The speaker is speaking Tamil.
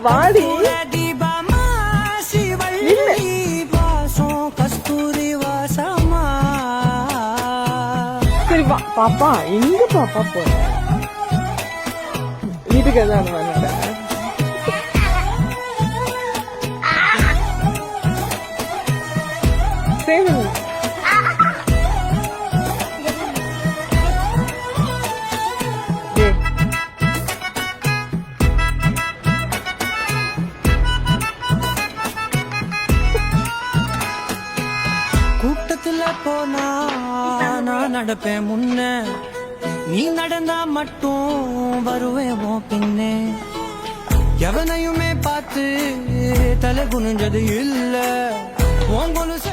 வாடி சரி பாப்பா எங்க பாப்பா போற வீட்டுக்கு தான் வந்துட்டேன் சரி கூட்டத்துல போனா நான் நடப்பேன் முன்ன நீ நடந்தா மட்டும் வருவேன் பின்னே எவனையுமே பார்த்து தலை குனிஞ்சது இல்ல உன் கொலுச